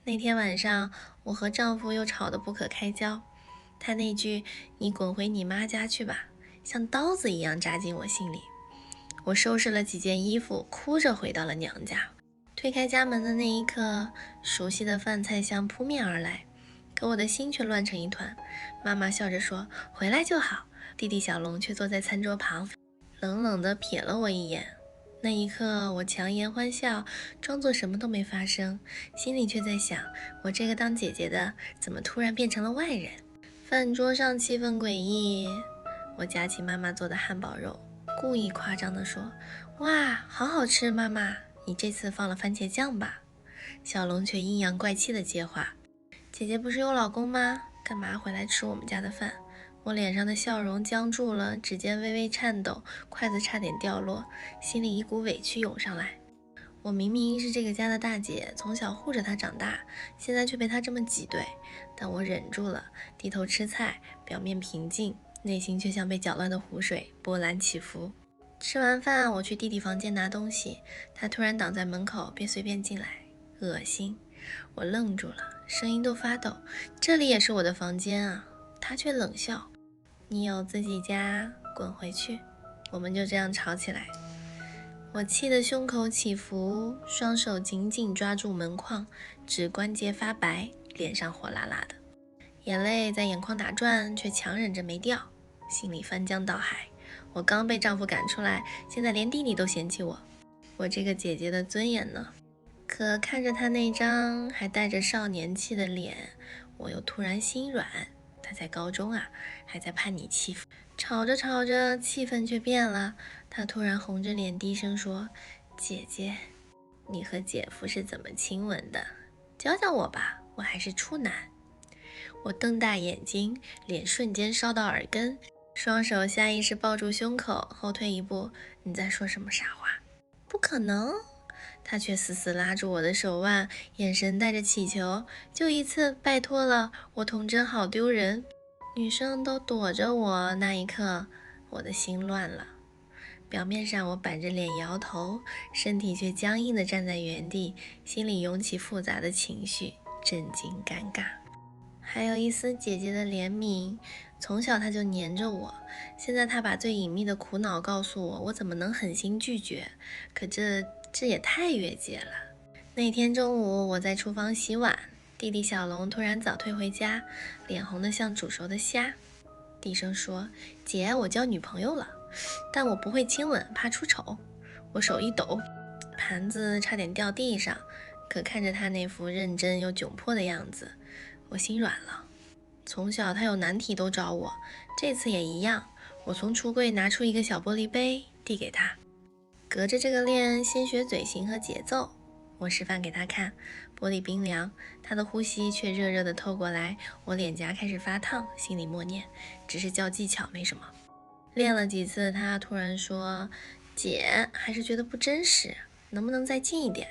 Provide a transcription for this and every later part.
那天晚上，我和丈夫又吵得不可开交。他那句"你滚回你妈家去吧"，像刀子一样扎进我心里。我收拾了几件衣服，哭着回到了娘家。推开家门的那一刻，熟悉的饭菜香扑面而来，可我的心却乱成一团。妈妈笑着说：回来就好。弟弟小龙却坐在餐桌旁，冷冷地瞥了我一眼。那一刻，我强颜欢笑，装作什么都没发生，心里却在想，我这个当姐姐的怎么突然变成了外人。饭桌上气氛诡异，我夹起妈妈做的汉堡肉，故意夸张地说：哇，好好吃，妈妈，你这次放了番茄酱吧？小龙却阴阳怪气地接话：姐姐不是有老公吗？干嘛回来吃我们家的饭？我脸上的笑容僵住了，指尖微微颤抖，筷子差点掉落，心里一股委屈涌上来。我明明是这个家的大姐，从小护着她长大，现在却被她这么挤兑，但我忍住了，低头吃菜，表面平静，内心却像被搅乱的湖水，波澜起伏。吃完饭，我去弟弟房间拿东西，他突然挡在门口，别随便进来，恶心。我愣住了，声音都发抖，这里也是我的房间啊。他却冷笑：你有自己家，滚回去。我们就这样吵起来。我气得胸口起伏，双手紧紧抓住门框，指关节发白，脸上火辣辣的，眼泪在眼眶打转，却强忍着没掉，心里翻江倒海。我刚被丈夫赶出来，现在连弟弟都嫌弃我，我这个姐姐的尊严呢？可看着他那张还带着少年气的脸，我又突然心软。他在高中啊，还在叛逆期。吵着吵着，气氛却变了。他突然红着脸低声说：姐姐，你和姐夫是怎么亲吻的？教教我吧，我还是处男。我瞪大眼睛，脸瞬间烧到耳根，双手下意识抱住胸口，后退一步。你在说什么傻话？不可能。他却死死拉住我的手腕，眼神带着乞求：就一次，拜托了，我童真好丢人。女生都躲着我，那一刻我的心乱了。表面上我板着脸摇头，身体却僵硬地站在原地，心里涌起复杂的情绪，震惊、尴尬，还有一丝姐姐的怜悯。从小她就黏着我，现在她把最隐秘的苦恼告诉我，我怎么能狠心拒绝？可这也太越界了。那天中午我在厨房洗碗，弟弟小龙突然早退回家，脸红得像煮熟的虾，低声说：姐，我交女朋友了，但我不会亲吻，怕出丑。我手一抖，盘子差点掉地上，可看着他那副认真又窘迫的样子，我心软了。从小他有难题都找我，这次也一样。我从橱柜拿出一个小玻璃杯递给他，隔着这个链先学嘴型和节奏。我示范给他看，玻璃冰凉，他的呼吸却热热的透过来，我脸颊开始发烫，心里默念，只是教技巧没什么。练了几次，他突然说：姐，还是觉得不真实，能不能再近一点？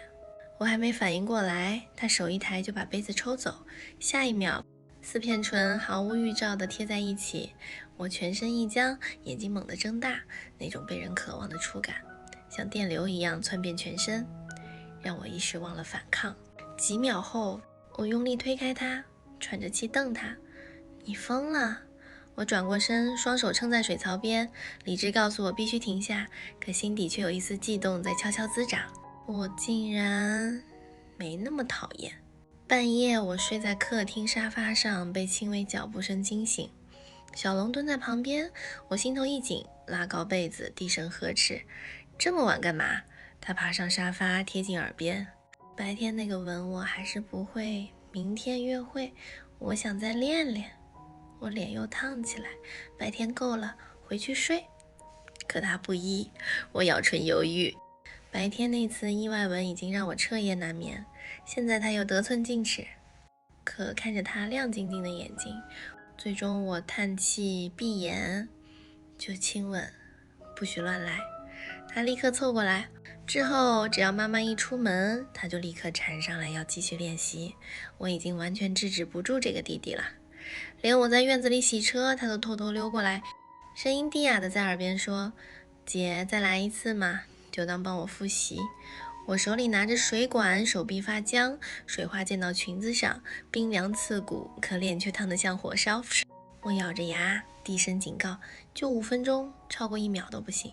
我还没反应过来，他手一抬就把杯子抽走，下一秒四片唇毫无预兆地贴在一起，我全身一僵，眼睛猛地睁大，那种被人渴望的触感像电流一样窜遍全身，让我一时忘了反抗。几秒后，我用力推开他，喘着气瞪他：你疯了？我转过身，双手撑在水槽边，理智告诉我必须停下，可心底却有一丝悸动在悄悄滋长。我竟然没那么讨厌。半夜我睡在客厅沙发上，被轻微脚步声惊醒。小龙蹲在旁边，我心头一紧，拉高被子，低声呵斥：这么晚干嘛？他爬上沙发，贴近耳边：白天那个吻我还是不会，明天约会我想再练练。我脸又烫起来，白天够了，回去睡。可他不依，我咬唇犹豫。白天那次意外吻已经让我彻夜难眠，现在他又得寸进尺。可看着他亮晶晶的眼睛，最终我叹气闭眼，就亲吻，不许乱来。他立刻凑过来，之后只要妈妈一出门，他就立刻缠上来要继续练习。我已经完全制止不住这个弟弟了，连我在院子里洗车，他都偷偷溜过来，声音低哑的在耳边说：姐，再来一次嘛，就当帮我复习。我手里拿着水管，手臂发僵，水花溅到裙子上，冰凉刺骨，可脸却烫得像火烧。我咬着牙，低声警告：就5分钟，超过1秒都不行。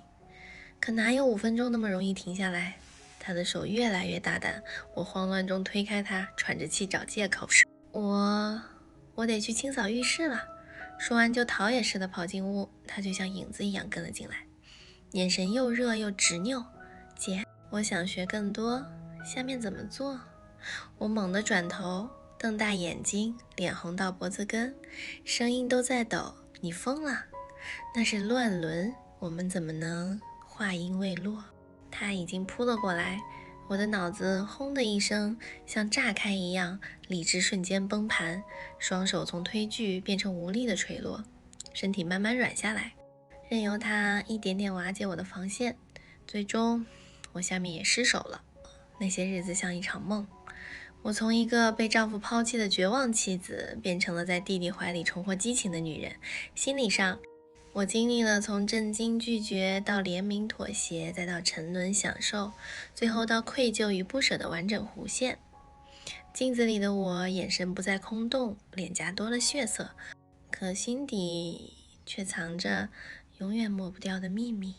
可哪有5分钟那么容易停下来？他的手越来越大胆，我慌乱中推开他，喘着气找借口：我得去清扫浴室了。说完就逃也似的跑进屋，他就像影子一样跟了进来，眼神又热又执拗。姐，我想学更多，下面怎么做？我猛地转头，瞪大眼睛，脸红到脖子根，声音都在抖：你疯了？那是乱伦，我们怎么能……话音未落，他已经扑了过来，我的脑子轰的一声像炸开一样，理智瞬间崩盘，双手从推拒变成无力的垂落，身体慢慢软下来，任由他一点点瓦解我的防线。最终我下面也失手了。那些日子像一场梦，我从一个被丈夫抛弃的绝望妻子变成了在弟弟怀里重获激情的女人。心理上我经历了从震惊拒绝到怜悯妥协，再到沉沦享受，最后到愧疚与不舍的完整弧线。镜子里的我眼神不再空洞，脸颊多了血色，可心底却藏着永远抹不掉的秘密。